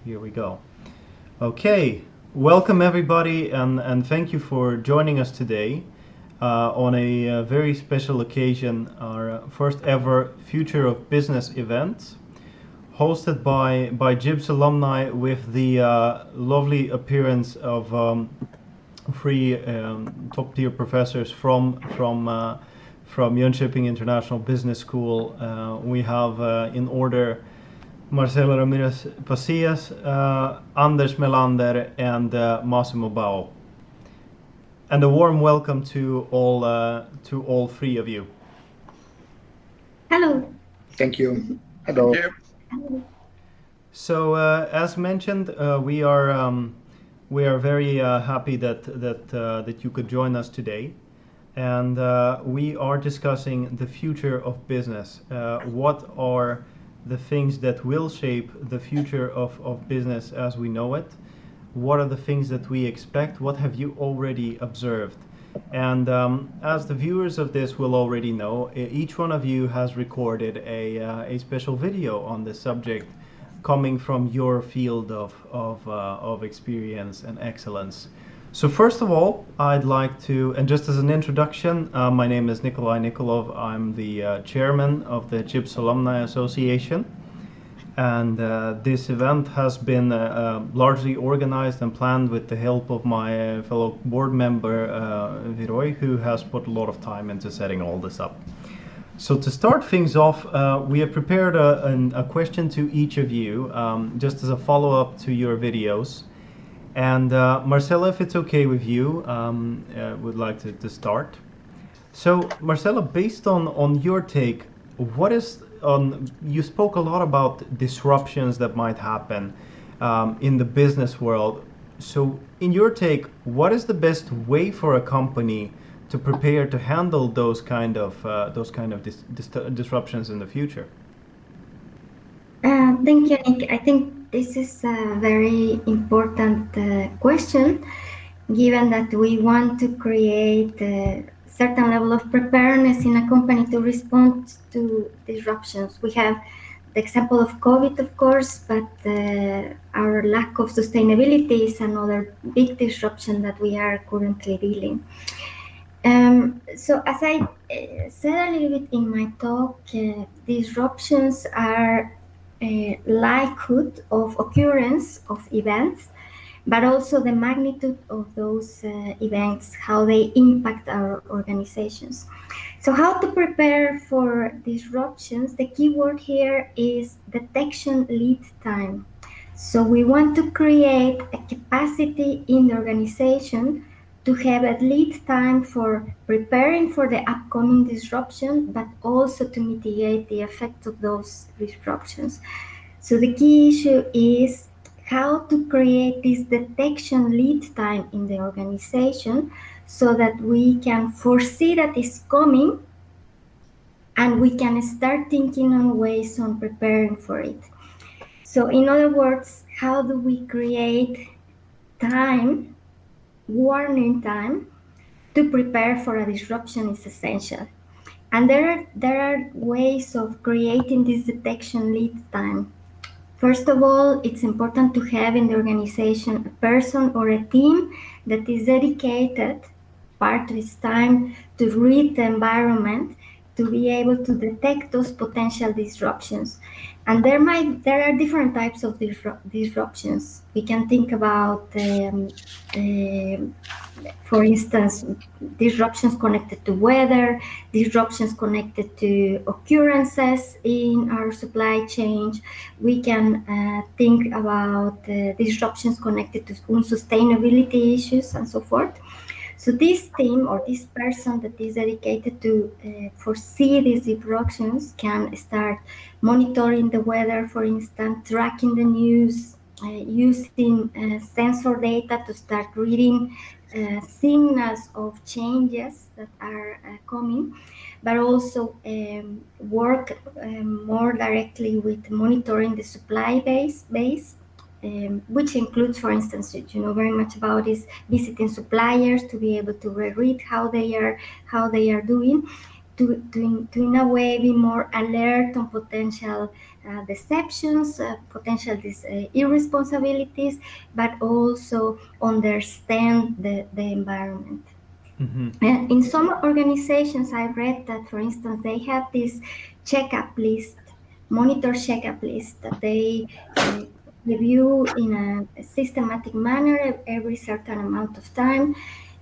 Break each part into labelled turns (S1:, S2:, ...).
S1: Here we go. Okay, welcome everybody, and thank you for joining us today on a very special occasion, our first ever Future of Business event, hosted by JIBS alumni with the lovely appearance of three top-tier professors from Jönköping International Business School. We have in order Marcela Ramirez-Passilas, Anders Melander, and Massimo Bau. And a warm welcome to all three of you.
S2: Hello.
S3: Thank you. Hello.
S1: So, as mentioned, we are very happy that you could join us today, and we are discussing the future of business. What are the things that will shape the future of business as we know it? What are the things that we expect? What have you already observed? And as the viewers of this will already know, each one of you has recorded a special video on this subject coming from your field of experience and excellence. So first of all, I'd like to, and just as an introduction, my name is Nikolai Nikolov. I'm the chairman of the JIBS Alumni Association. And this event has been largely organized and planned with the help of my fellow board member, Viroy, who has put a lot of time into setting all this up. So to start things off, we have prepared a question to each of you, just as a follow-up to your videos. And Marcela, if it's okay with you, would like to start. So Marcela, based on your take, what is you spoke a lot about disruptions that might happen in the business world. So in your take, what is the best way for a company to prepare to handle those kind of disruptions in the future?
S2: Thank you, Nick. I think this is a very important question, given that we want to create a certain level of preparedness in a company to respond to disruptions. We have the example of COVID, of course, but our lack of sustainability is another big disruption that we are currently dealing. So as I said a little bit in my talk, disruptions are likelihood of occurrence of events, but also the magnitude of those events, how they impact our organizations. So how to prepare for disruptions? The key word here is detection lead time. So we want to create a capacity in the organization to have a lead time for preparing for the upcoming disruption, but also to mitigate the effect of those disruptions. So the key issue is how to create this detection lead time in the organization so that we can foresee that it's coming and we can start thinking on ways on preparing for it. So in other words, how do we create time, warning time, to prepare for a disruption is essential. And there are ways of creating this detection lead time. First of all, it's important to have in the organization a person or a team that is dedicated part of its time to read the environment, to be able to detect those potential disruptions. And there are different types of disruptions. We can think about, for instance, disruptions connected to weather, disruptions connected to occurrences in our supply chain. We can think about disruptions connected to sustainability issues and so forth. So this team or this person that is dedicated to foresee these disruptions can start monitoring the weather, for instance, tracking the news, using sensor data to start reading signals of changes that are coming, but also work more directly with monitoring the supply base, which includes, for instance, you know very much about is visiting suppliers to be able to read how they are doing, to in a way be more alert on potential deceptions, potential irresponsibilities, but also understand the environment. In some organizations, I read that, for instance, they have this checkup list, monitor checkup list that they review in a systematic manner every certain amount of time,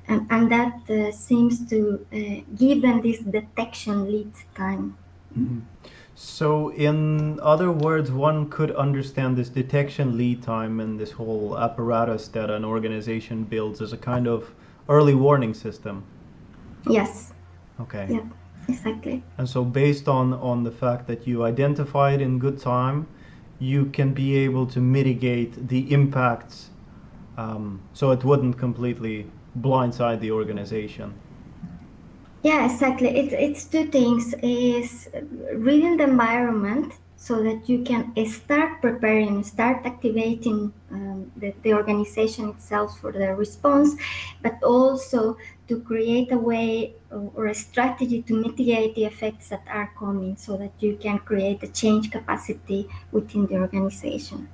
S2: and that seems to give them this detection lead time.
S1: So, in other words, one could understand this detection lead time and this whole apparatus that an organization builds as a kind of early warning system.
S2: Yes.
S1: Okay.
S2: Yeah, exactly.
S1: And so, based on the fact that you identify it in good time, you can be able to mitigate the impacts, so it wouldn't completely blindside the organization.
S2: Yeah, exactly. It's two things: is reading the environment so that you can start preparing, start activating the organization itself for the response, but also to create a way or a strategy to mitigate the effects that are coming, so that you can create a change capacity within the organization.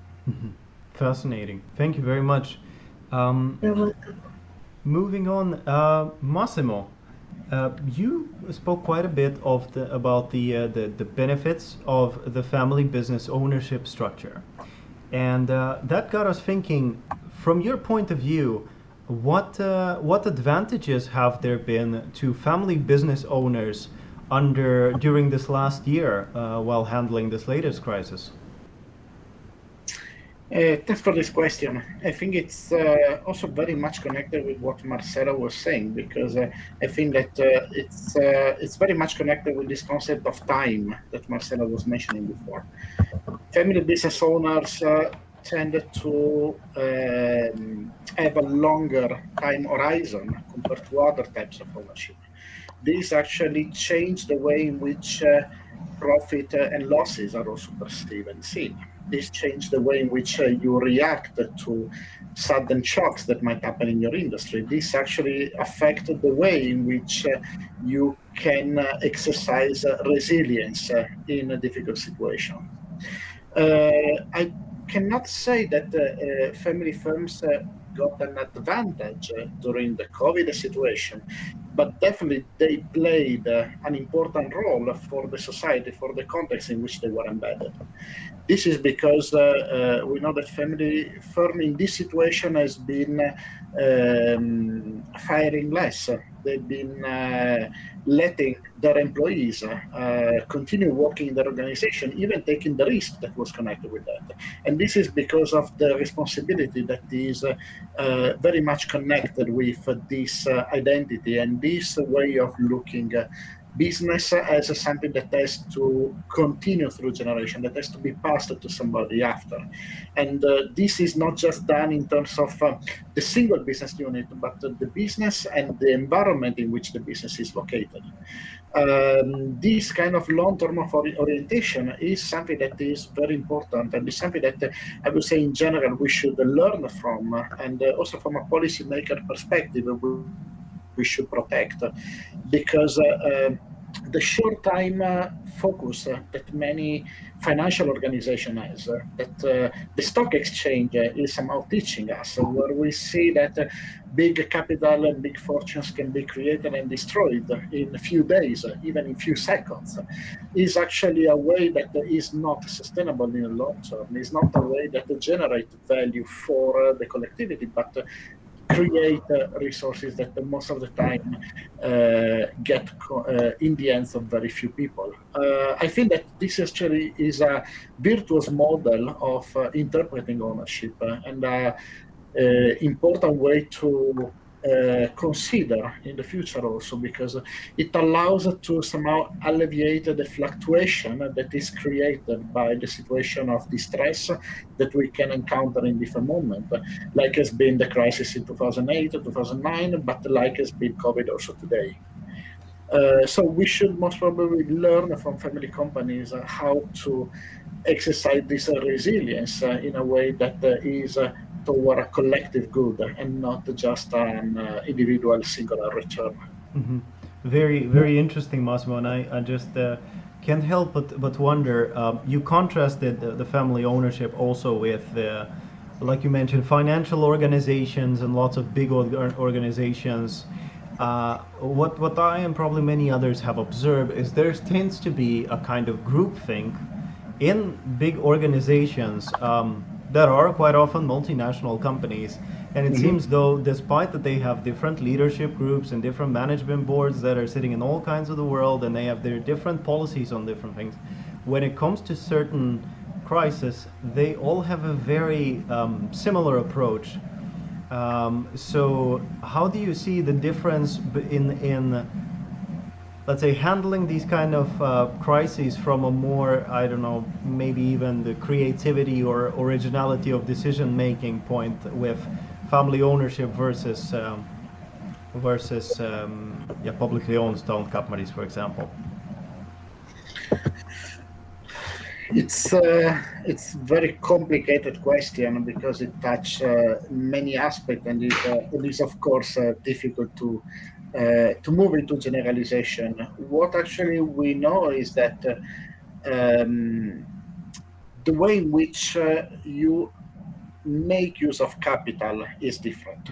S1: Fascinating. Thank you very much.
S2: You're welcome.
S1: Moving on, Massimo, you spoke quite a bit about the benefits of the family business ownership structure, and that got us thinking. From your point of view, what advantages have there been to family business owners during this last year while handling this latest crisis?
S3: Thanks for this question. I think it's also very much connected with what Marcela was saying, because I think that it's very much connected with this concept of time that Marcela was mentioning before. Family business owners tend to have a longer time horizon compared to other types of ownership. This actually changed the way in which profit and losses are also perceived and seen. This changed the way in which you react to sudden shocks that might happen in your industry. This actually affected the way in which you can exercise resilience in a difficult situation. I cannot say that family firms got an advantage during the COVID situation, but definitely they played an important role for the society, for the context in which they were embedded. This is because we know that family firm in this situation has been firing less. They've been letting their employees continue working in their organization, even taking the risk that was connected with that. And this is because of the responsibility that is very much connected with this identity and this way of looking business as something that has to continue through generation, that has to be passed to somebody after. And this is not just done in terms of the single business unit, but the business and the environment in which the business is located. This kind of long-term orientation is something that is very important, and is something that I would say in general we should learn from, and also from a policymaker perspective we should protect, because the short-time focus that many financial organization has, that the stock exchange is somehow teaching us, where we see that big capital and big fortunes can be created and destroyed in a few days, even in few seconds, is actually a way that is not sustainable in the long term. It's not a way that generates value for the collectivity, but create resources that most of the time get in the hands of very few people. I think that this actually is a virtuous model of interpreting ownership and an important way to consider in the future also, because it allows to somehow alleviate the fluctuation that is created by the situation of distress that we can encounter in different moments, like has been the crisis in 2008, 2009, but like has been COVID also today. So we should most probably learn from family companies how to exercise this resilience in a way that is toward a collective good and not just an individual singular return.
S1: Mm-hmm. Very, very interesting, Massimo, and I just can't help but wonder. You contrasted the family ownership also with, like you mentioned, financial organizations and lots of big organizations. What I and probably many others have observed is there tends to be a kind of groupthink in big organizations that are quite often multinational companies. And it seems though, despite that they have different leadership groups and different management boards that are sitting in all kinds of the world, and they have their different policies on different things, when it comes to certain crisis, they all have a very similar approach. So how do you see the difference in let's say handling these kind of crises from a more, I don't know, maybe even the creativity or originality of decision making point with family ownership versus yeah, publicly owned companies, for example?
S3: It's very complicated question because it touches many aspects, and it is of course difficult to move into generalization. What actually we know is that the way in which you make use of capital is different.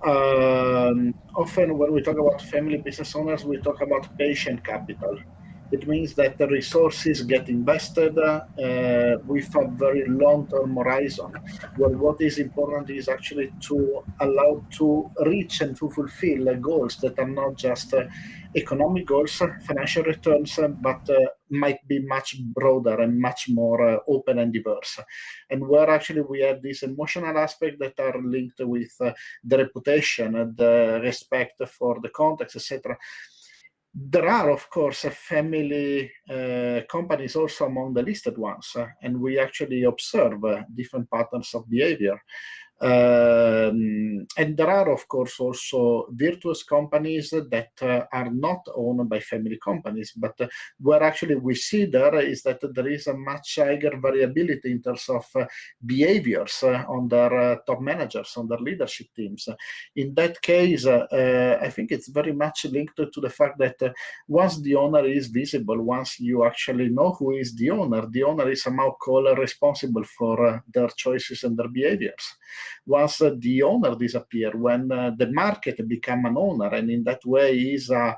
S3: Often when we talk about family business owners, we talk about patient capital. It means that the resources get invested with a very long-term horizon, where what is important is actually to allow to reach and to fulfill goals that are not just economic goals, financial returns, but might be much broader and much more open and diverse. And where actually we have this emotional aspect that are linked with the reputation, the respect for the context, etc. There are, of course, family companies also among the listed ones, and we actually observe different patterns of behavior. And there are, of course, also virtuous companies that are not owned by family companies, but where actually we see there is that there is a much higher variability in terms of behaviors on their top managers, on their leadership teams. In that case, I think it's very much linked to the fact that once the owner is visible, once you actually know who is the owner is somehow called responsible for their choices and their behaviors. Once the owner disappear, when the market become an owner, and in that way is a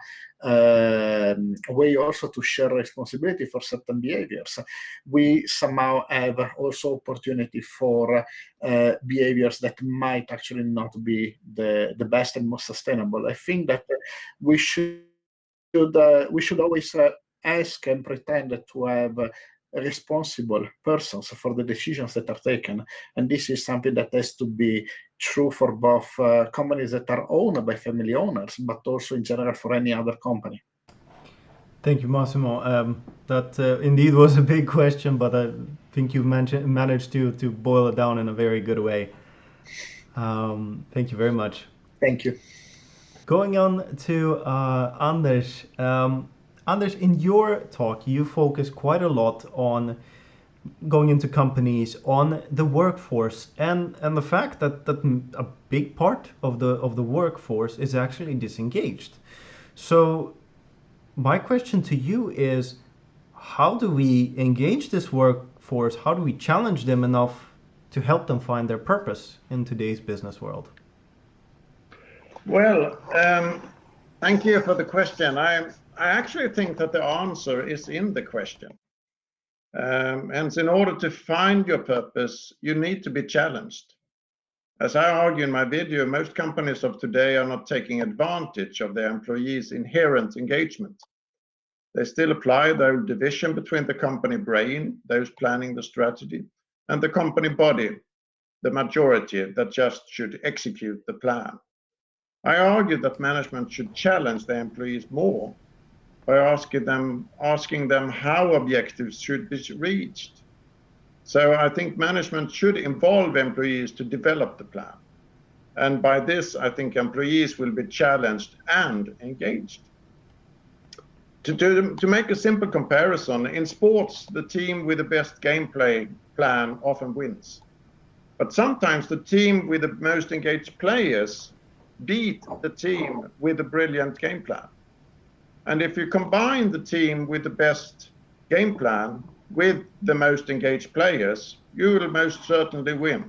S3: way also to share responsibility for certain behaviors, we somehow have also opportunity for behaviors that might actually not be the best and most sustainable. I think that we should always ask and pretend to have responsible persons for the decisions that are taken, and this is something that has to be true for both companies that are owned by family owners, but also in general for any other company.
S1: Thank you, Massimo. That indeed was a big question, but I think you managed to boil it down in a very good way. Thank you very much.
S3: Thank you.
S1: Going on to Anders. Anders, in your talk, you focus quite a lot on going into companies, on the workforce, and the fact that a big part of the workforce is actually disengaged. So my question to you is, how do we engage this workforce? How do we challenge them enough to help them find their purpose in today's business world?
S4: Well, thank you for the question. I actually think that the answer is in the question. And in order to find your purpose, you need to be challenged. As I argue in my video, most companies of today are not taking advantage of their employees' inherent engagement. They still apply their division between the company brain, those planning the strategy, and the company body, the majority that just should execute the plan. I argue that management should challenge their employees more by asking them how objectives should be reached. So I think management should involve employees to develop the plan. And by this, I think employees will be challenged and engaged. To make a simple comparison, in sports, the team with the best gameplay plan often wins. But sometimes the team with the most engaged players beat the team with a brilliant game plan. And if you combine the team with the best game plan with the most engaged players, you will most certainly win.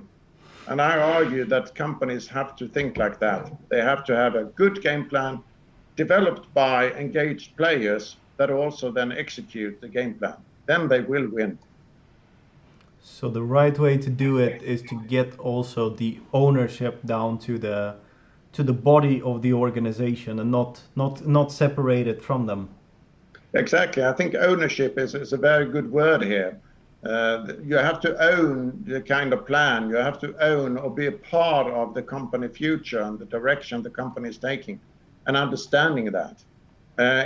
S4: And I argue that companies have to think like that. They have to have a good game plan developed by engaged players that also then execute the game plan. Then they will win.
S1: So the right way to do it is to get also the ownership down to the body of the organization and not separate it from them.
S4: Exactly. I think ownership is a very good word here. You have to own the kind of plan. You have to own or be a part of the company future and the direction the company is taking, and understanding that.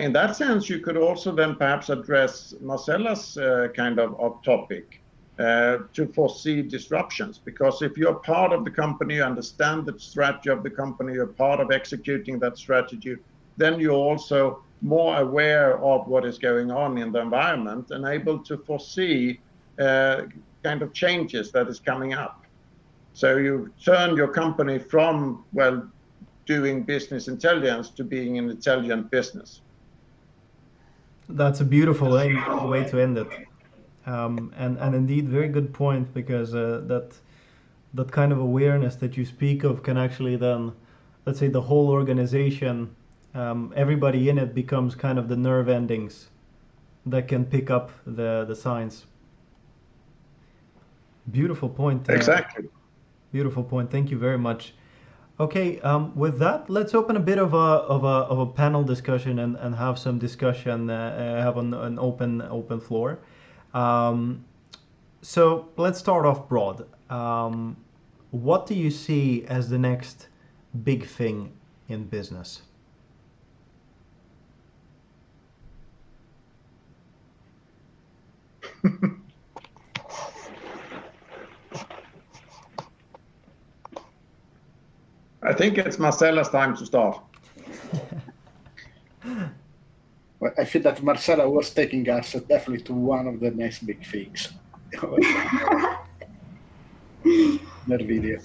S4: In that sense, you could also then perhaps address Marcela's kind of topic to foresee disruptions. Because if you're part of the company, you understand the strategy of the company, you're part of executing that strategy, then you're also more aware of what is going on in the environment and able to foresee kind of changes that is coming up. So you turn your company from, well, doing business intelligence to being an intelligent business.
S1: That's a beautiful way to end it. And indeed, very good point, because that kind of awareness that you speak of can actually then, let's say, the whole organization, everybody in it becomes kind of the nerve endings that can pick up the signs. Beautiful point.
S4: Exactly.
S1: Beautiful point. Thank you very much. Okay, with that, let's open a bit of a panel discussion and have some discussion, have an open floor. So let's start off broad. What do you see as the next big thing in business?
S4: I think it's Marcela's time to start.
S3: Well, I feel that Marcela was taking us definitely to one of the next big things. That video.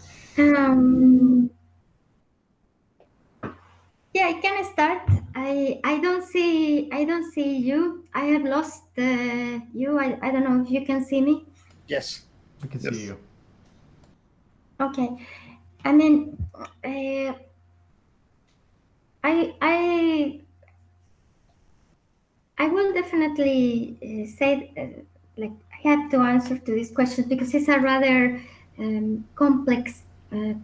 S2: Yeah, I can start. I don't see you. I have lost you. I don't know if you can see me.
S3: Yes.
S1: We can
S4: Yes.
S1: see you.
S2: Okay. I mean, I will definitely say, like, I have to answer to this question because it's a rather complex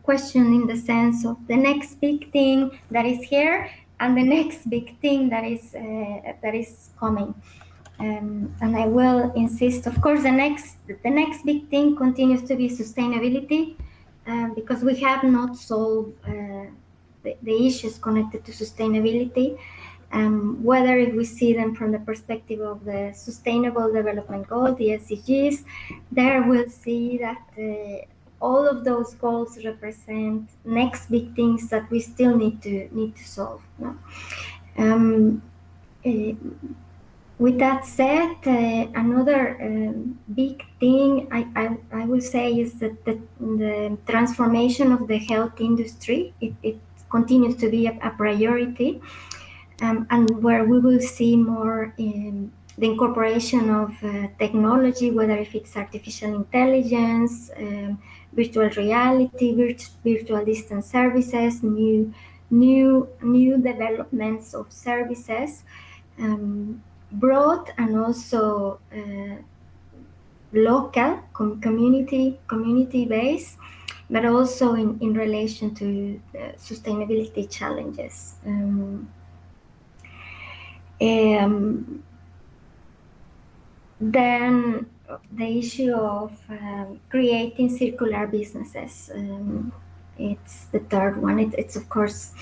S2: question, in the sense of the next big thing that is here and the next big thing that is coming. And I will insist, of course, the next big thing continues to be sustainability, because we have not solved the issues connected to sustainability. Whether if we see them from the perspective of the Sustainable Development Goal, the SDGs, there we'll see that all of those goals represent next big things that we still need to solve. No? With that said, another big thing I will say is that the transformation of the health industry, it continues to be a priority. And where we will see more in the incorporation of technology, whether if it's artificial intelligence, virtual reality, virtual distance services, new developments of services, broad and also local, community based, but also in relation to sustainability challenges. Then the issue of creating circular businesses, it's the third one. It's of course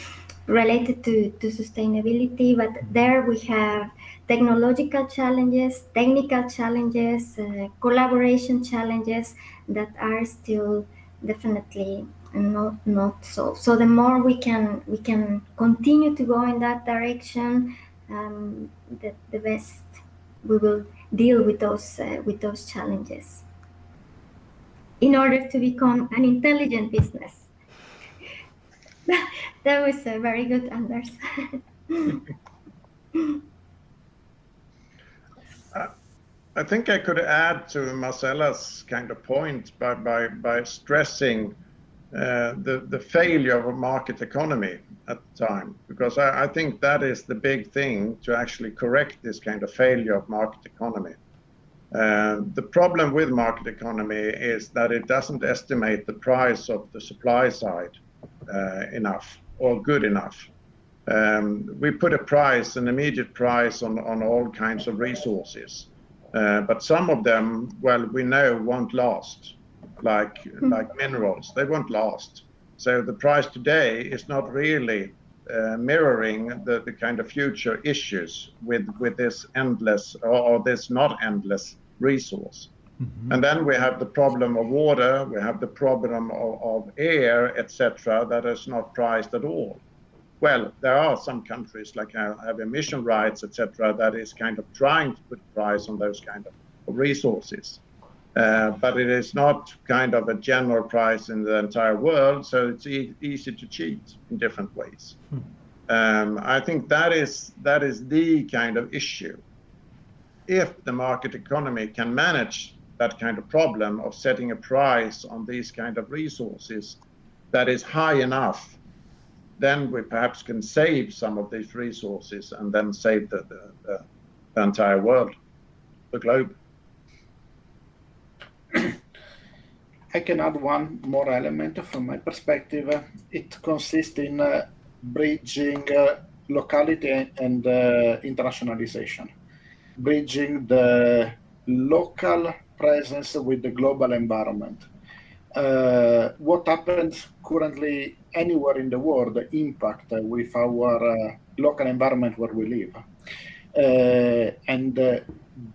S2: related to sustainability, but there we have technological challenges, technical challenges, collaboration challenges that are still definitely not solved. So the more we can continue to go in that direction, the best we will deal with those challenges in order to become an intelligent business. That was very good, Anders.
S4: I think I could add to Marcela's kind of point by stressing the failure of a market economy at the time, because I think that is the big thing to actually correct this kind of failure of market economy. The problem with market economy is that it doesn't estimate the price of the supply side enough or good enough. We put a price, an immediate price on all kinds of resources, but some of them, well, we know won't last, like minerals, they won't last. So the price today is not really mirroring the kind of future issues with this endless or this not endless resource.
S1: Mm-hmm.
S4: And then we have the problem of water, we have the problem of air, etc., that is not priced at all. Well, there are some countries like have emission rights, etc., that is kind of trying to put price on those kind of resources. But it is not kind of a general price in the entire world, so it's easy to cheat in different ways. I think that is the kind of issue. If the market economy can manage that kind of problem of setting a price on these kind of resources that is high enough, then we perhaps can save some of these resources and then save the entire world, the globe.
S3: I can add one more element from my perspective. It consists in bridging locality and internationalization, bridging the local presence with the global environment. What happens currently anywhere in the world impact with our local environment where we live. And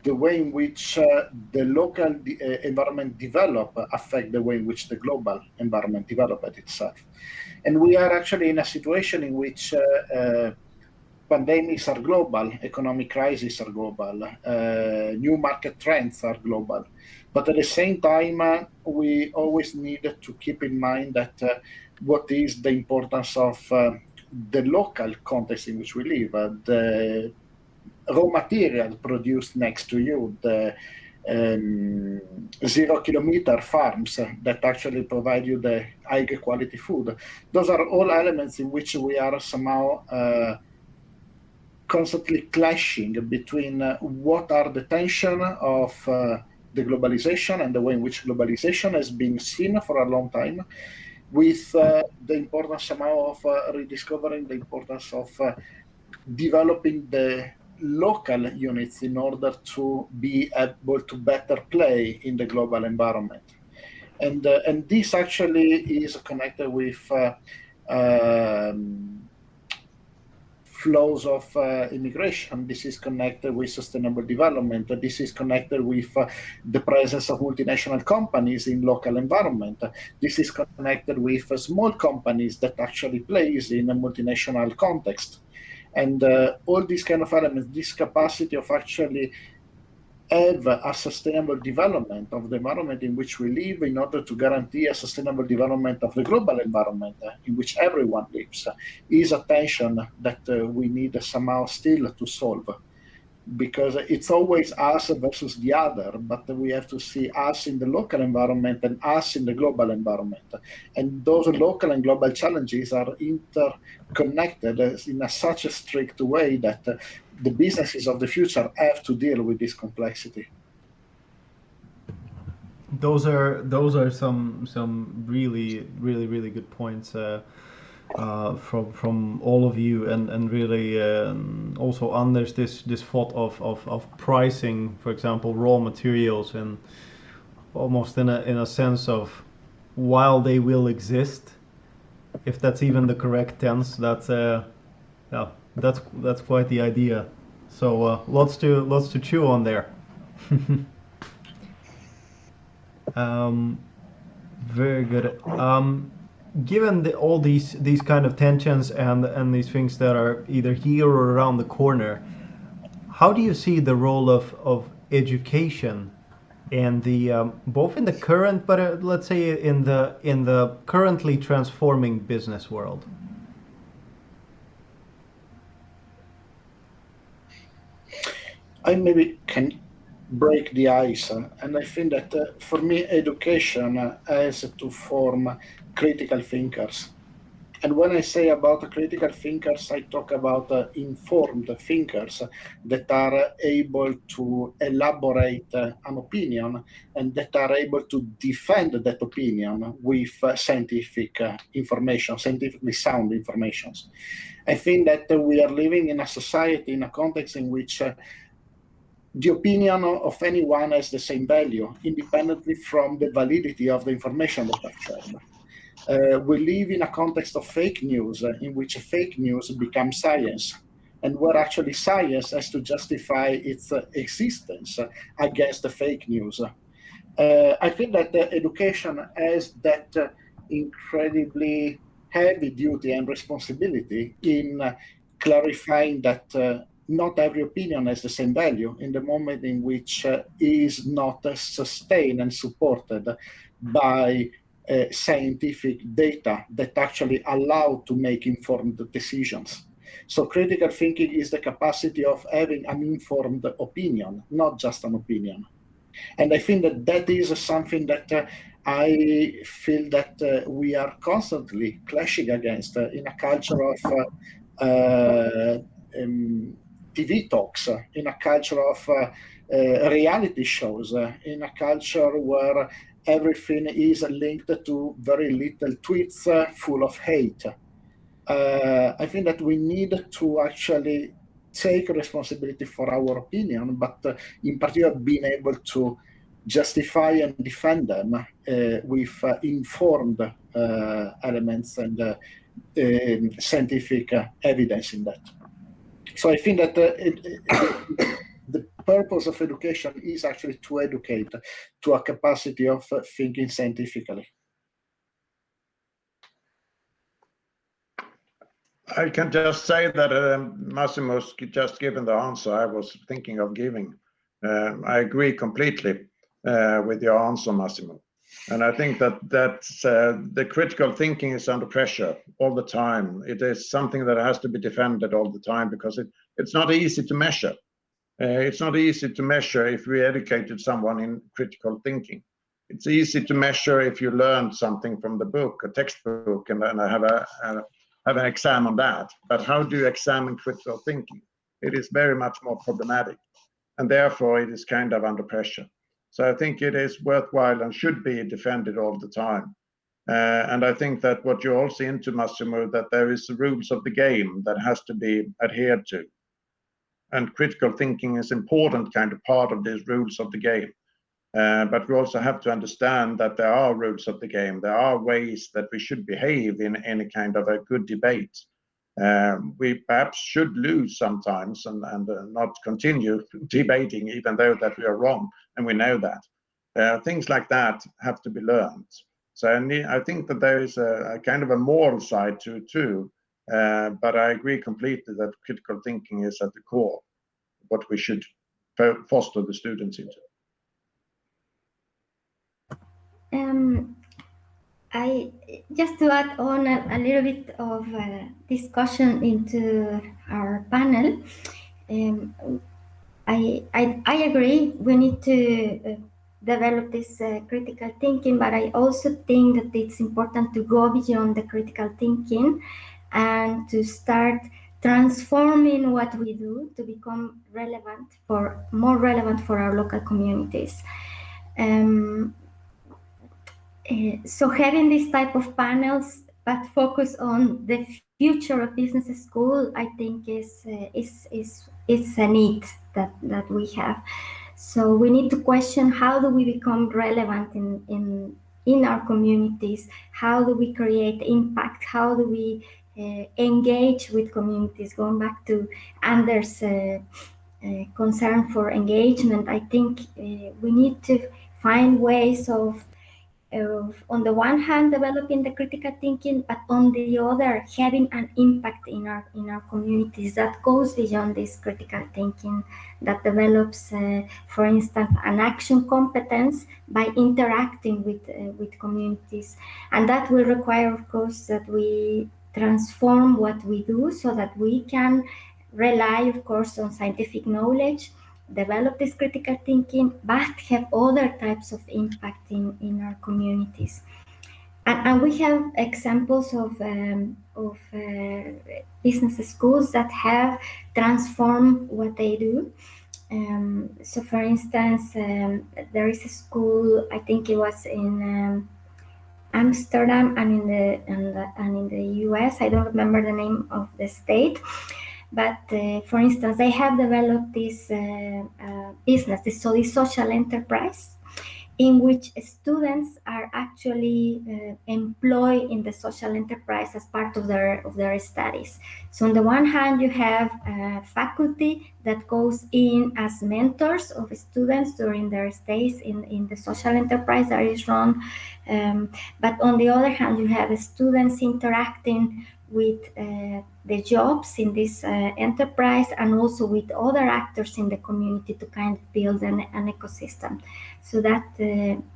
S3: the way in which the local environment develop affect the way in which the global environment develop itself. And we are actually in a situation in which pandemics are global, economic crises are global, new market trends are global. But at the same time, we always need to keep in mind that what is the importance of the local context in which we live, the raw material produced next to you, the 0-kilometer farms that actually provide you the high quality food. Those are all elements in which we are somehow constantly clashing between what are the tension of the globalization and the way in which globalization has been seen for a long time, with the importance somehow of rediscovering the importance of developing the local units in order to be able to better play in the global environment. And this actually is connected with flows of immigration. This is connected with sustainable development. This is connected with the presence of multinational companies in local environment. This is connected with small companies that actually plays in a multinational context. And all these kind of elements, this capacity of actually have a sustainable development of the environment in which we live in order to guarantee a sustainable development of the global environment in which everyone lives, is a tension that we need somehow still to solve. Because it's always us versus the other, but we have to see us in the local environment and us in the global environment. And those local and global challenges are interconnected in such a strict way that the businesses of the future have to deal with this complexity.
S1: Those are some really good points from all of you, and really also Anders, this thought of pricing, for example, raw materials, and almost in a sense of while they will exist, if that's even the correct tense, that's quite the idea. So lots to chew on there. Very good. Given all these kind of tensions and these things that are either here or around the corner, how do you see the role of education and the both in the current, but let's say in the currently transforming business world?
S3: I maybe can break the ice, and I think that for me, education has to form critical thinkers. And when I say about critical thinkers, I talk about informed thinkers that are able to elaborate an opinion and that are able to defend that opinion with scientific information, scientifically sound information. I think that we are living in a society, in a context in which the opinion of anyone has the same value, independently from the validity of the information that are shared. We live in a context of fake news, in which fake news becomes science, and where actually science has to justify its existence against the fake news. I think that education has that incredibly heavy duty and responsibility in clarifying that not every opinion has the same value in the moment in which is not sustained and supported by scientific data that actually allow to make informed decisions. So critical thinking is the capacity of having an informed opinion, not just an opinion. And I think that that is something that I feel that we are constantly clashing against in a culture of TV talks, in a culture of reality shows, in a culture where everything is linked to very little tweets full of hate. I think that we need to actually take responsibility for our opinion, but in particular being able to justify and defend them with informed elements and scientific evidence in that. So I think that the purpose of education is actually to educate to a capacity of thinking scientifically.
S4: I can just say that Massimo's just given the answer I was thinking of giving. I agree completely with your answer, Massimo. And I think that the critical thinking is under pressure all the time. It is something that has to be defended all the time because it's not easy to measure. It's not easy to measure if we educated someone in critical thinking. It's easy to measure if you learned something from the book, a textbook, and have an exam on that. But how do you examine critical thinking? It is very much more problematic, and therefore it is kind of under pressure. So I think it is worthwhile and should be defended all the time. And I think that what you're also into, Massimo, that there is the rules of the game that has to be adhered to. And critical thinking is important kind of part of these rules of the game. But we also have to understand that there are rules of the game. There are ways that we should behave in any kind of a good debate. We perhaps should lose sometimes and not continue debating, even though that we are wrong, and we know that. Things like that have to be learned. So I think that there is a kind of a moral side to it too. But I agree completely that critical thinking is at the core of what we should foster the students into.
S2: I just to add on a little bit of discussion into our panel. I agree. We need to develop this critical thinking, but I also think that it's important to go beyond the critical thinking and to start transforming what we do to become more relevant for our local communities. So having this type of panels but focus on the future of business school, I think is a need that we have. So we need to question, how do we become relevant in our communities? How do we create impact? How do we engage with communities? Going back to Anders' concern for engagement, I think we need to find ways of on the one hand developing the critical thinking, but on the other having an impact in our communities that goes beyond this critical thinking, that develops for instance an action competence by interacting with communities. And that will require, of course, that we transform what we do so that we can rely, of course, on scientific knowledge, develop this critical thinking, but have other types of impact in our communities. And we have examples of business schools that have transformed what they do. So, for instance, there is a school, I think it was in Amsterdam and in the US. I don't remember the name of the state, but for instance, they have developed this business, this social enterprise, in which students are actually employed in the social enterprise as part of their studies. So on the one hand, you have faculty that goes in as mentors of students during their stays in the social enterprise that is run. But on the other hand, you have students interacting with the jobs in this enterprise and also with other actors in the community to kind of build an ecosystem. So that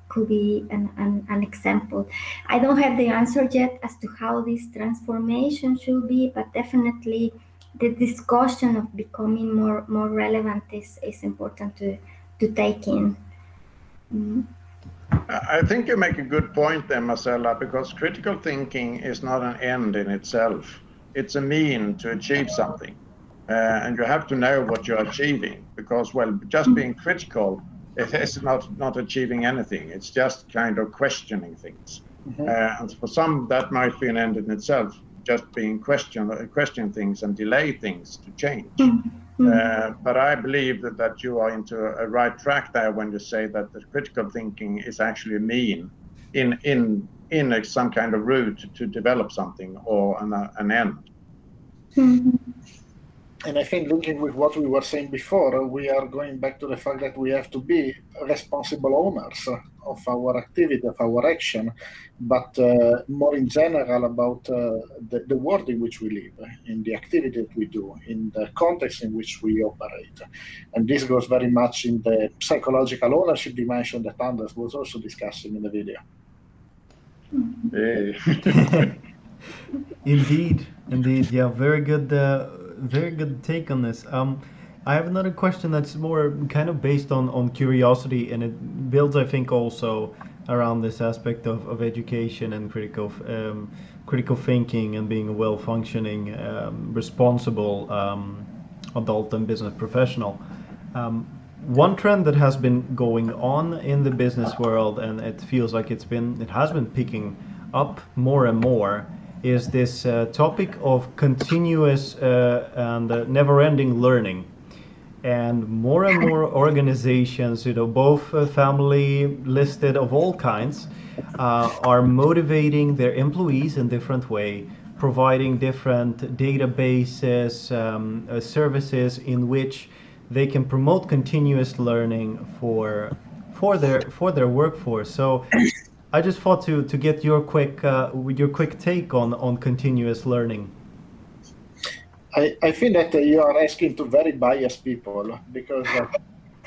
S2: could be an example. I don't have the answer yet as to how this transformation should be, but definitely the discussion of becoming more relevant is important to take in.
S4: I think you make a good point there, Marcela, because critical thinking is not an end in itself. It's a mean to achieve something. And you have to know what you're achieving, because, well, just being critical, it is not achieving anything. It's just kind of questioning things. And for some, that might be an end in itself, just being question things and delay things to change. But I believe that you are into a right track there when you say that the critical thinking is actually a mean in some kind of route to develop something or an end.
S3: And I think looking with what we were saying before, we are going back to the fact that we have to be responsible owners of our activity, of our action, but more in general about the world in which we live, in the activity that we do, in the context in which we operate. And this goes very much in the psychological ownership dimension that Anders was also discussing in the video.
S1: Indeed. Yeah, very good take on this. I have another question that's more kind of based on curiosity, and it builds, I think, also around this aspect of education and critical thinking and being a well-functioning, responsible adult and business professional. One trend that has been going on in the business world, and it feels like it has been picking up more and more, is this topic of continuous and never-ending learning. And more organizations, both family listed of all kinds, are motivating their employees in different way, providing different databases, services in which they can promote continuous learning for their workforce. So I just thought to get your quick take on continuous learning.
S3: I think that you are asking to very biased people, because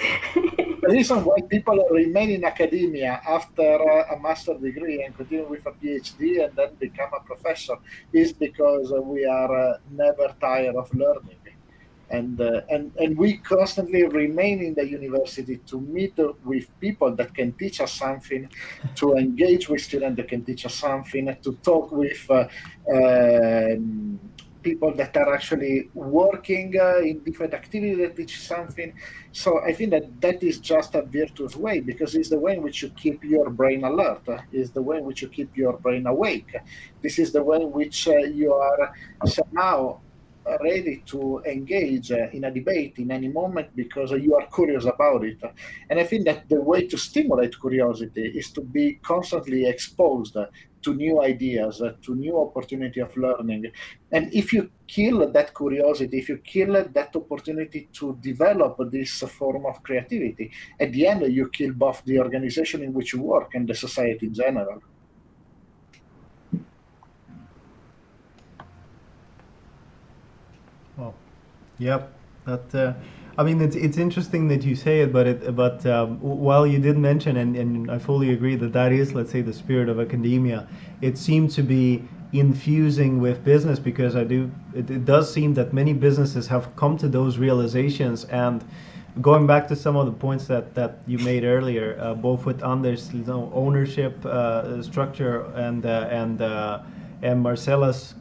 S3: the reason why people remain in academia after a master's degree and continue with a PhD and then become a professor is because we are never tired of learning. And we constantly remain in the university to meet with people that can teach us something, to engage with students that can teach us something, to talk with people that are actually working in different activities that teach something. So I think that is just a virtuous way, because it's the way in which you keep your brain alert, is the way in which you keep your brain awake. This is the way in which you are somehow ready to engage in a debate in any moment because you are curious about it. And I think that the way to stimulate curiosity is to be constantly exposed to new ideas, to new opportunity of learning. And if you kill that curiosity, if you kill that opportunity to develop this form of creativity, at the end you kill both the organization in which you work and the society in general.
S1: Well, yep. That I mean, it's interesting that you say it, but while you did mention, and I fully agree that is, let's say, the spirit of academia, it seemed to be infusing with business, because it does seem that many businesses have come to those realizations and going back to some of the points that you made earlier, both with Anders' ownership structure and Marcela's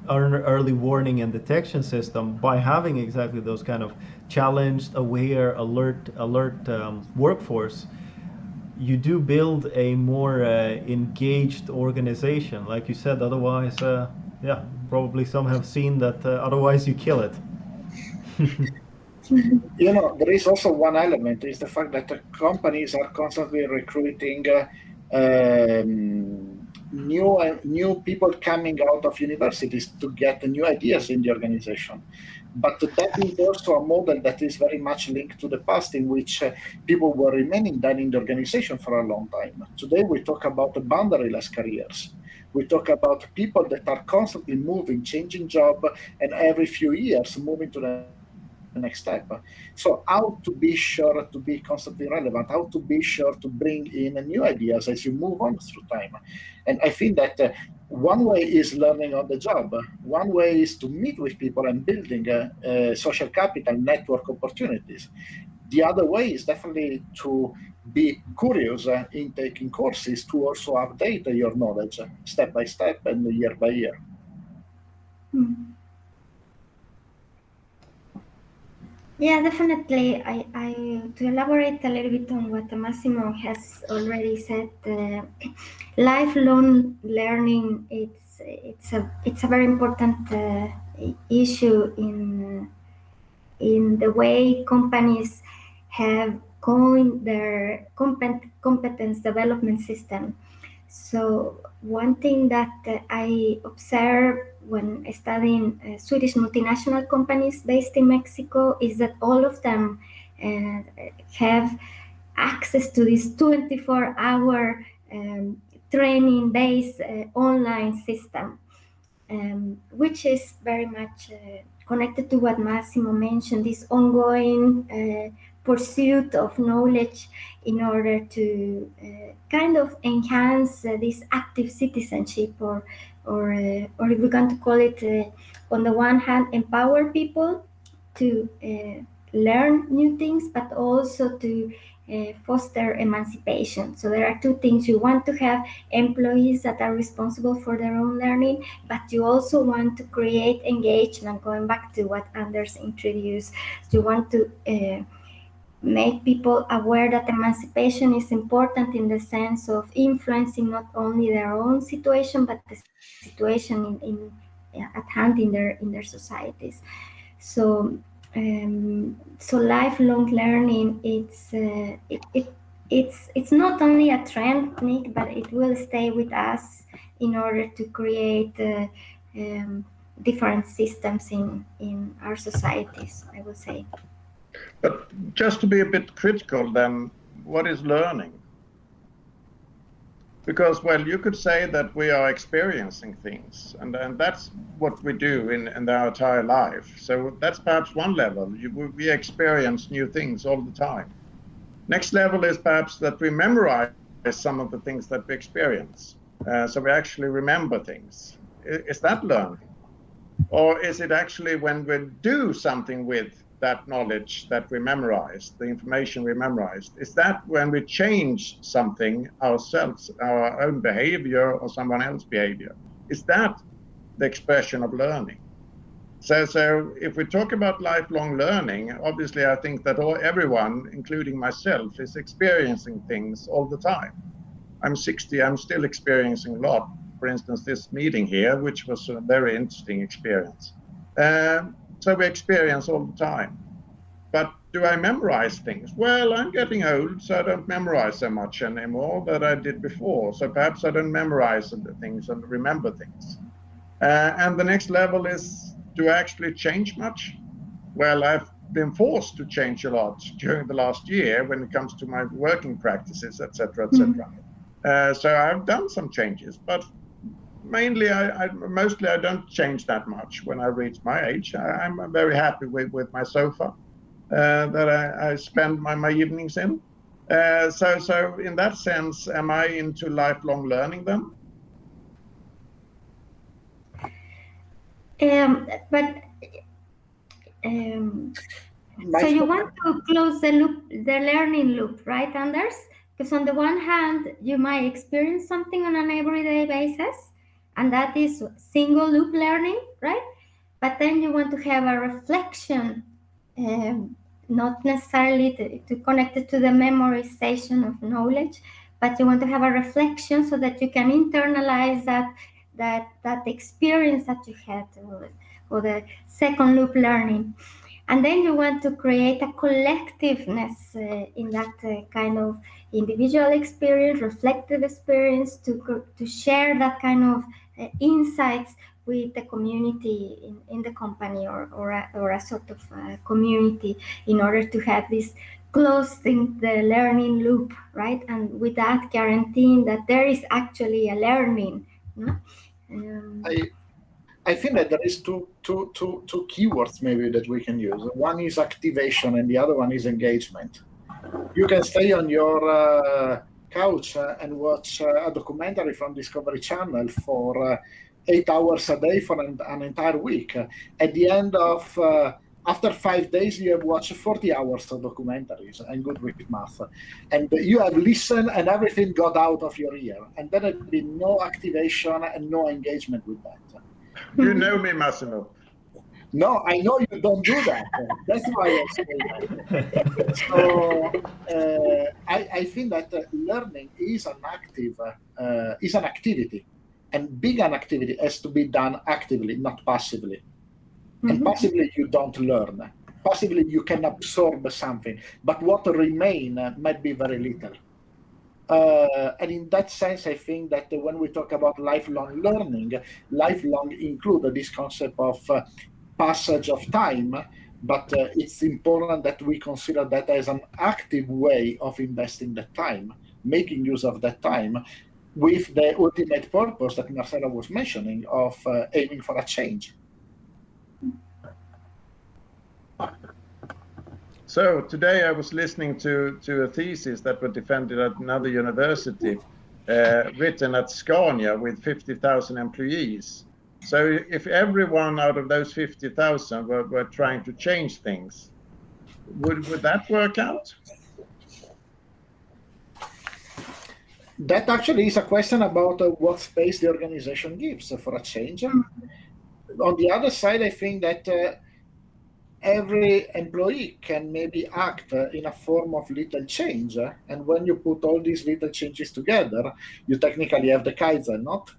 S1: early warning and detection system, by having exactly those kind of challenged, aware, alert workforce, you do build a more engaged organization. Like you said, otherwise, yeah, probably some have seen that otherwise you kill it.
S3: There is also one element, is the fact that the companies are constantly recruiting new people coming out of universities to get new ideas in the organization. But that is also a model that is very much linked to the past, in which people were remaining then in the organization for a long time. Today we talk about the boundaryless careers. We talk about people that are constantly moving, changing job, and every few years moving to the next step. So how to be sure to be constantly relevant, how to be sure to bring in new ideas as you move on through time. And I think that one way is learning on the job. One way is to meet with people and building social capital, network opportunities. The other way is definitely to be curious in taking courses, to also update your knowledge step by step and year by year.
S2: Yeah, definitely. I to elaborate a little bit on what Massimo has already said, lifelong learning it's a very important issue in the way companies have coined their competence development system. So one thing that I observed when studying Swedish multinational companies based in Mexico is that all of them have access to this 24-hour training-based online system, which is very much connected to what Massimo mentioned, this ongoing pursuit of knowledge in order to kind of enhance this active citizenship, or if we're going to call it, on the one hand, empower people to learn new things, but also to foster emancipation. So there are two things. You want to have employees that are responsible for their own learning, but you also want to create engagement, going back to what Anders introduced. You want to make people aware that emancipation is important in the sense of influencing not only their own situation, but the situation at hand in their societies. So lifelong learning, it's not only a trend, Nick, but it will stay with us in order to create different systems in our societies, I would say.
S4: But just to be a bit critical, then, what is learning? Because, well, you could say that we are experiencing things, and that's what we do in our entire life. So that's perhaps one level. We experience new things all the time. Next level is perhaps that we memorize some of the things that we experience. So we actually remember things. Is that learning? Or is it actually when we do something with that knowledge that we memorized, the information we memorized, is that when we change something ourselves, our own behavior or someone else's behavior? Is that the expression of learning? So if we talk about lifelong learning, obviously I think that everyone, including myself, is experiencing things all the time. I'm 60, I'm still experiencing a lot. For instance, this meeting here, which was a very interesting experience. So we experience all the time. But do I memorize things? Well, I'm getting old, so I don't memorize so much anymore that I did before. So perhaps I don't memorize the things and remember things. And the next level is, do I actually change much? Well, I've been forced to change a lot during the last year when it comes to my working practices, etc., etc. So I've done some changes, but mainly, mostly I don't change that much when I reach my age. I'm very happy with my sofa that I spend my evenings in. So in that sense, am I into lifelong learning then?
S2: But So you want to close the loop, the learning loop, right, Anders? Because on the one hand, you might experience something on an everyday basis, and that is single loop learning, right? But then you want to have a reflection, not necessarily to connect it to the memorization of knowledge, but you want to have a reflection so that you can internalize that experience that you had, or the second loop learning. And then you want to create a collectiveness in that kind of individual experience, reflective experience, to share that kind of insights with the community in the company, or a sort of community, in order to have this closing the learning loop, right? And with that, guaranteeing that there is actually a learning. No?
S3: I think that there is two keywords maybe that we can use. One is activation and the other one is engagement. You can stay on your couch and watch a documentary from Discovery Channel for 8 hours a day for an entire week. At the end of, after 5 days, you have watched 40 hours of documentaries, and good with math. And you have listened and everything got out of your ear. And there had been no activation and no engagement with that.
S4: You know me, Massimo.
S3: No, I know you don't do that. That's why I say that. So I think that learning is an activity, and being an activity has to be done actively, not passively. Mm-hmm. And passively you don't learn. Passively you can absorb something, but what remain might be very little. And in that sense, I think that when we talk about lifelong learning, lifelong include this concept of passage of time, but it's important that we consider that as an active way of investing the time, making use of that time, with the ultimate purpose that Marcela was mentioning of aiming for a change.
S4: So today I was listening to a thesis that was defended at another university, written at Scania with 50,000 employees. So if everyone out of those 50,000 were trying to change things, would that work out?
S3: That actually is a question about what space the organization gives for a change. On the other side, I think that every employee can maybe act in a form of little change. And when you put all these little changes together, you technically have the Kaizen, not?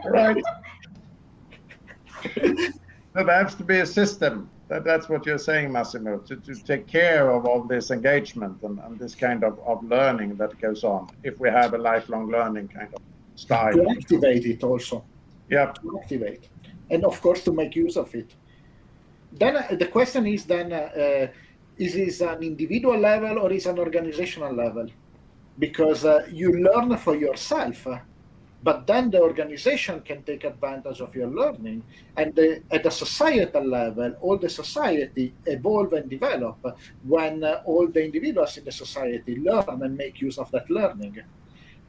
S4: Right. So there has to be a system. That's what you're saying, Massimo, to take care of all this engagement and this kind of learning that goes on, if we have a lifelong learning kind of style.
S3: To activate it also.
S4: Yeah.
S3: To activate. And of course, to make use of it. Then the question is then, is this an individual level or is it an organizational level? Because you learn for yourself, but then the organization can take advantage of your learning. And at the societal level, all the society evolve and develop when all the individuals in the society learn and make use of that learning.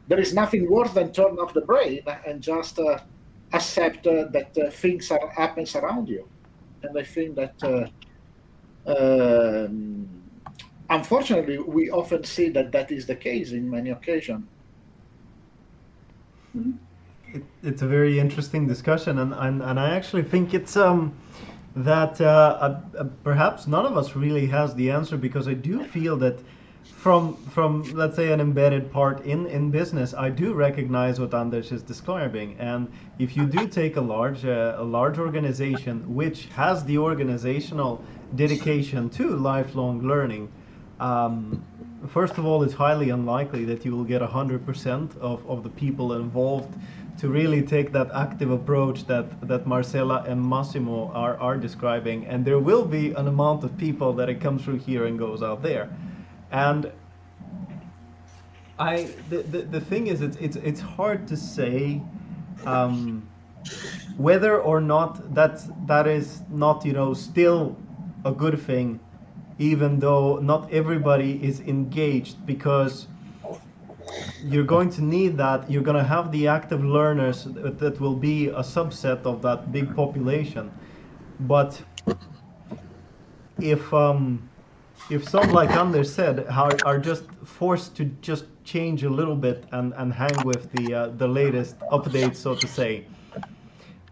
S3: There is nothing worse than turn off the brain and just accept that things happens around you. And I think that unfortunately we often see that is the case in many occasions.
S1: It's a very interesting discussion, and I actually think it's that perhaps none of us really has the answer, because I do feel that from let's say an embedded part in business, I do recognize what Anders is describing. And if you do take a large organization which has the organizational dedication to lifelong learning, first of all, it's highly unlikely that you will get 100% of the people involved to really take that active approach that Marcela and Massimo are describing. And there will be an amount of people that it comes through here and goes out there. And the thing is, it's hard to say whether or not that is not, still a good thing, even though not everybody is engaged, because you're going to need that. You're going to have the active learners that will be a subset of that big population. But if some, like Anders said, are just forced to just change a little bit and hang with the latest updates, so to say,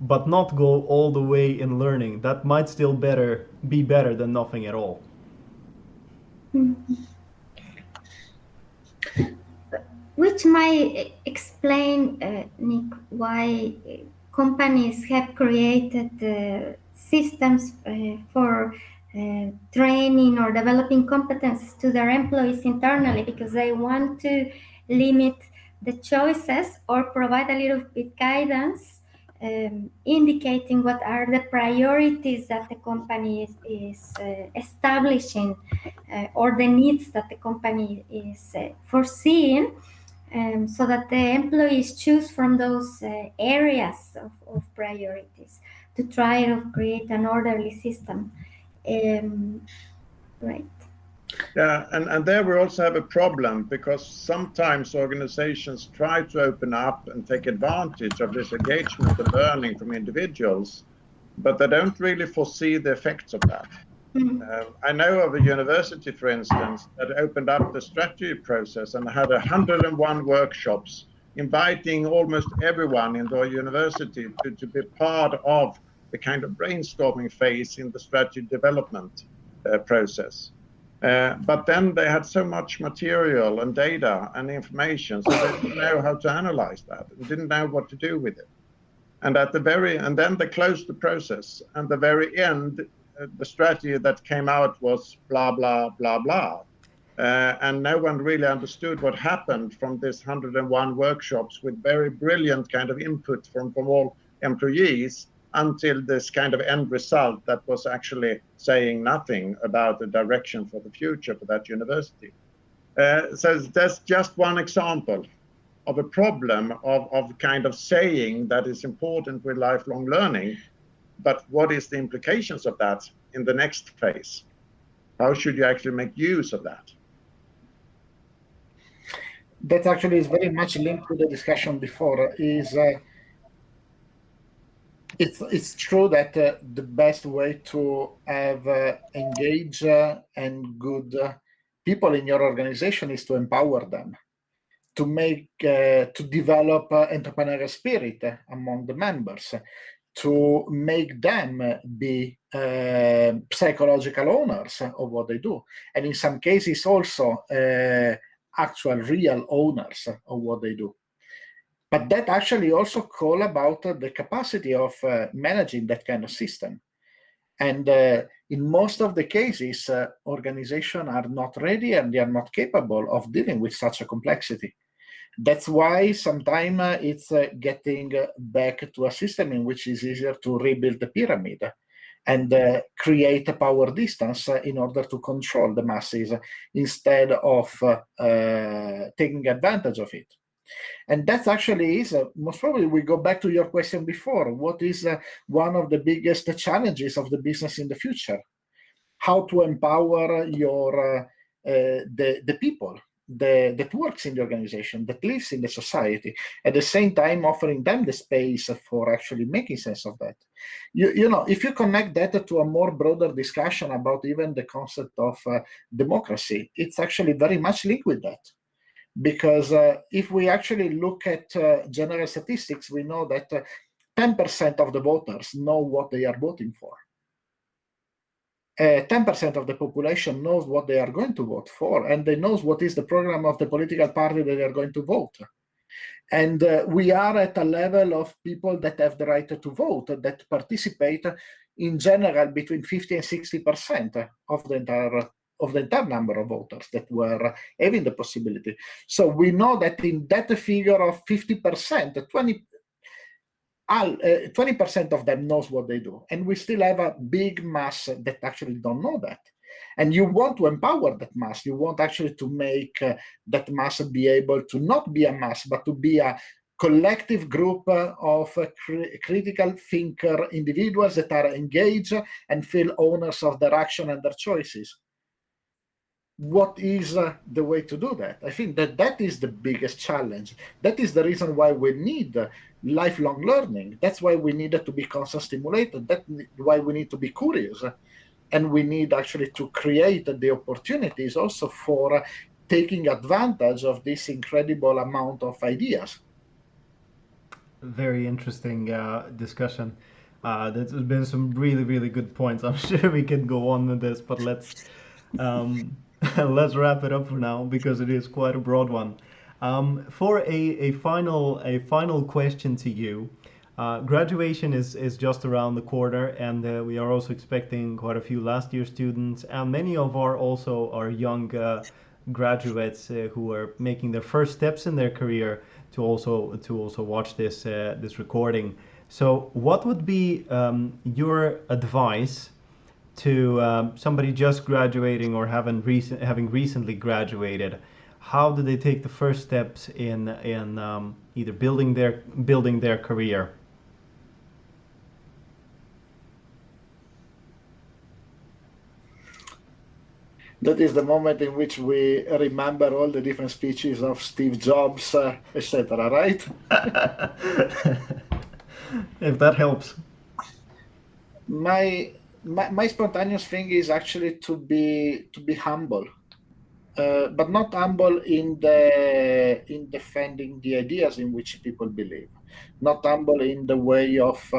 S1: but not go all the way in learning, that might still be better than nothing at all.
S2: Which might explain, Nick, why companies have created systems for training or developing competences to their employees internally, because they want to limit the choices or provide a little bit guidance, indicating what are the priorities that the company is establishing, or the needs that the company is foreseeing, so that the employees choose from those areas of priorities to try to create an orderly system. Right.
S4: Yeah, and there we also have a problem, because sometimes organizations try to open up and take advantage of this engagement and learning from individuals, but they don't really foresee the effects of that. I know of a university, for instance, that opened up the strategy process and had 101 workshops, inviting almost everyone in the university to be part of the kind of brainstorming phase in the strategy development process. But then they had so much material and data and information, so they didn't know how to analyze that and didn't know what to do with it. And then they closed the process. And the very end, the strategy that came out was blah, blah, blah, blah. And no one really understood what happened from this 101 workshops with very brilliant kind of input from all employees, until this kind of end result that was actually saying nothing about the direction for the future for that university. So that's just one example of a problem of kind of saying that is important with lifelong learning, but what is the implications of that in the next phase? How should you actually make use of that?
S3: That actually is very much linked to the discussion before. It's true that the best way to have engaged and good people in your organization is to empower them, to develop entrepreneurial spirit among the members, to make them be psychological owners of what they do, and in some cases also actual real owners of what they do. But that actually also call about the capacity of managing that kind of system. And in most of the cases, organizations are not ready and they are not capable of dealing with such a complexity. That's why sometimes it's getting back to a system in which it's easier to rebuild the pyramid and create a power distance in order to control the masses instead of taking advantage of it. And that actually is, most probably we go back to your question before, what is one of the biggest challenges of the business in the future? How to empower the people that works in the organization, that lives in the society, at the same time offering them the space for actually making sense of that. You know, if you connect that to a more broader discussion about even the concept of democracy, it's actually very much linked with that. Because if we actually look at general statistics, we know that 10% of the voters know what they are voting for. 10% of the population knows what they are going to vote for, and they knows what is the program of the political party that they are going to vote. And we are at a level of people that have the right to vote, that participate in general between 50 and 60% of the entire number of voters that were having the possibility. So we know that in that figure of 50%, 20% of them knows what they do. And we still have a big mass that actually don't know that. And you want to empower that mass. You want actually to make that mass be able to not be a mass, but to be a collective group of critical thinker individuals that are engaged and feel owners of their action and their choices. What is the way to do that? I think that is the biggest challenge. That is the reason why we need lifelong learning. That's why we need to be constant stimulated. That's why we need to be curious. and we need actually to create the opportunities also for taking advantage of this incredible amount of ideas.
S1: Very interesting discussion. There's been some really, really good points. I'm sure we can go on with this, but um, let's wrap it up for now because it is quite a broad one. For a final question to you, graduation is just around the corner, and we are also expecting quite a few last year students, and many of our young graduates who are making their first steps in their career to also watch this recording. So, what would be your advice to somebody just graduating or having recently graduated? How do they take the first steps in either building their career?
S3: That is the moment in which we remember all the different speeches of Steve Jobs, etc., right?
S1: If that helps.
S3: My spontaneous thing is actually to be humble, but not humble in defending the ideas in which people believe, not humble in the way of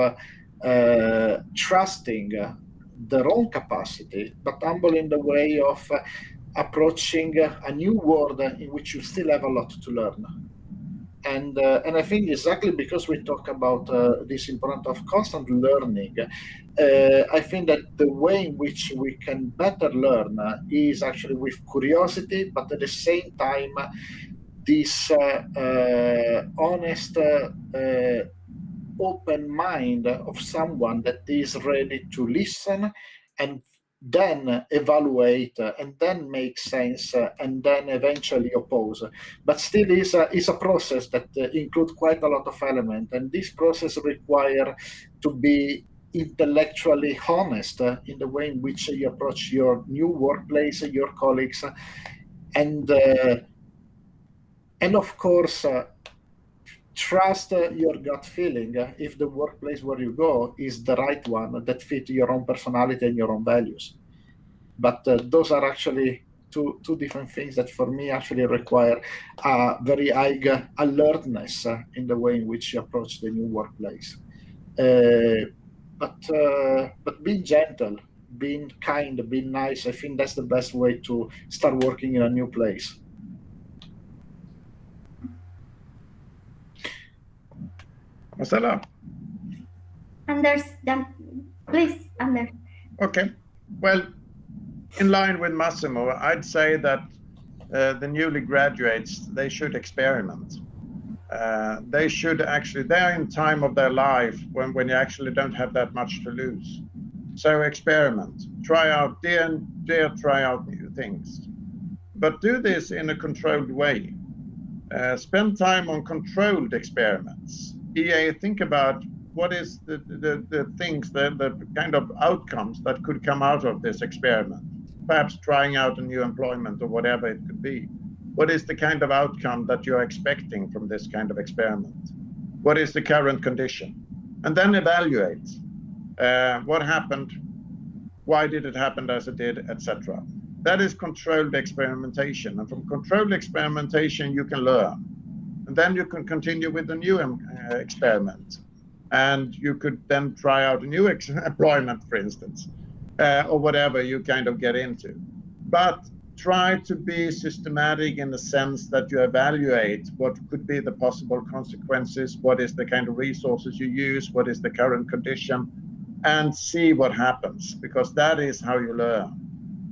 S3: trusting their own capacity, but humble in the way of approaching a new world in which you still have a lot to learn. And I think exactly because we talk about this importance of constant learning, I think that the way in which we can better learn is actually with curiosity, but at the same time, this honest, open mind of someone that is ready to listen and then evaluate and then make sense and then eventually oppose. But still is a process that includes quite a lot of elements, and this process require to be intellectually honest in the way in which you approach your new workplace, your colleagues, and of course trust your gut feeling if the workplace where you go is the right one that fit your own personality and your own values. But those are actually two different things that for me actually require a very high alertness in the way in which you approach the new workplace. But being gentle, being kind, being nice, I think that's the best way to start working in a new place.
S4: Marcela?
S2: Anders, please, Anders.
S4: Okay. Well, in line with Massimo, I'd say that the newly graduates, they should experiment. They should actually, they're in time of their life when you actually don't have that much to lose. So experiment, dare try out new things. But do this in a controlled way. Spend time on controlled experiments. Think about what is the things, the kind of outcomes that could come out of this experiment. Perhaps trying out a new employment or whatever it could be. What is the kind of outcome that you're expecting from this kind of experiment? What is the current condition? And then evaluate what happened, why did it happen as it did, etc. That is controlled experimentation. And from controlled experimentation, you can learn. And then you can continue with a new experiment. And you could then try out a new employment, for instance, or whatever you kind of get into. But try to be systematic in the sense that you evaluate what could be the possible consequences, what is the kind of resources you use, what is the current condition, and see what happens, because that is how you learn.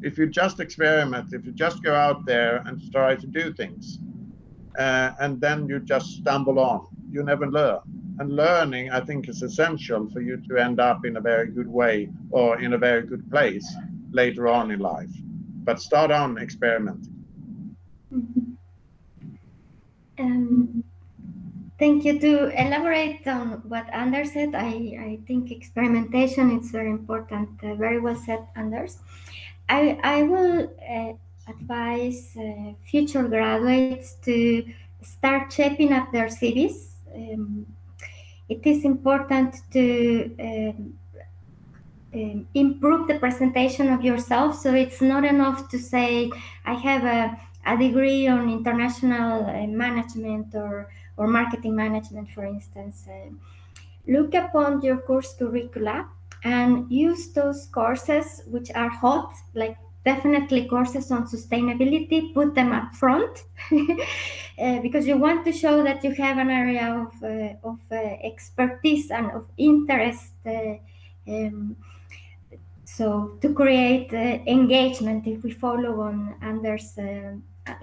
S4: If you just experiment, if you just go out there and try to do things, and then you just stumble on, you never learn. And learning, I think, is essential for you to end up in a very good way or in a very good place later on in life. But start on experimenting.
S2: Thank you. To elaborate on what Anders said, I think experimentation is very important. Very well said, Anders. I will advise future graduates to start shaping up their CVs. It is important to improve the presentation of yourself. So it's not enough to say, I have a degree on international management or marketing management, for instance. Look upon your course curricula and use those courses which are hot, like definitely courses on sustainability, put them up front because you want to show that you have an area of expertise and of interest. So to create engagement, if we follow on Anders'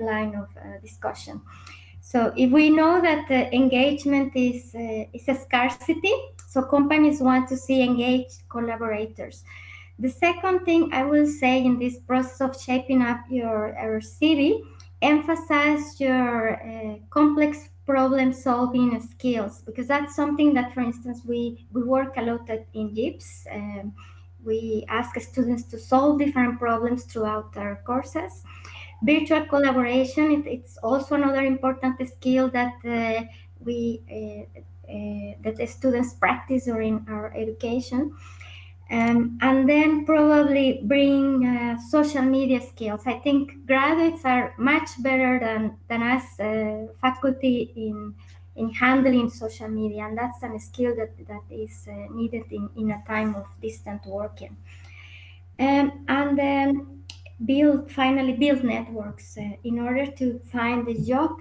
S2: line of discussion. So if we know that engagement is a scarcity, so companies want to see engaged collaborators. The second thing I will say in this process of shaping up your CV, emphasize your complex problem solving skills, because that's something that, for instance, we work a lot at in JIBS. We ask students to solve different problems throughout our courses. Virtual collaboration, it's also another important skill that that the students practice during our education. And then probably bring social media skills. I think graduates are much better than us faculty in handling social media, and that's a skill that is needed in a time of distant working. And then finally build networks. In order to find a job,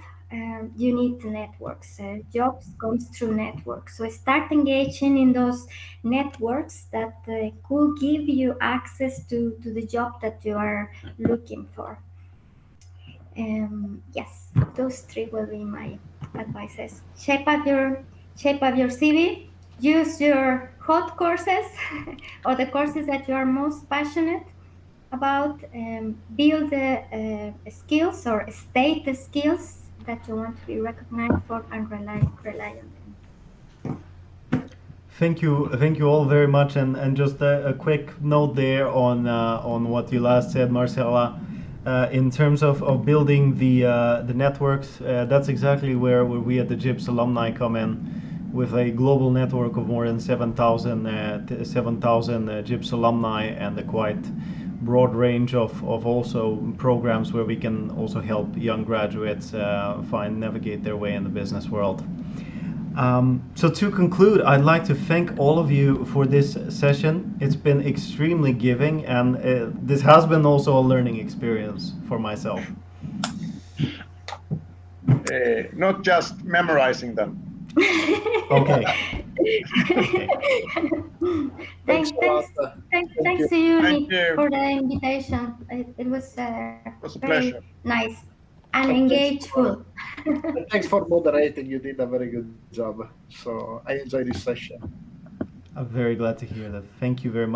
S2: you need networks. Jobs comes through networks. So start engaging in those networks that could give you access to the job that you are looking for. Yes, those three will be my advices. Shape up your CV. Use your hot courses or the courses that you are most passionate about. Build skills or state the skills that you want to be recognized for and rely on them.
S1: Thank you all very much. And just a quick note there on what you last said, Marcela. In terms of building the networks, that's exactly where we at the JIBS Alumni come in, with a global network of more than 7,000 JIBS alumni, and a quite broad range of also programs where we can also help young graduates navigate their way in the business world. So to conclude, I'd like to thank all of you for this session. It's been extremely giving, and this has been also a learning experience for myself.
S4: Not just memorizing them.
S1: Okay.
S2: Thanks to you,
S4: Thank
S2: Nick,
S4: you.
S2: for the invitation. It was
S4: was a
S2: very
S4: pleasure.
S2: nice and
S3: And
S2: engageful.
S3: thanks for moderating. You did a very good job. So I enjoyed this session.
S1: I'm very glad to hear that. Thank you very much.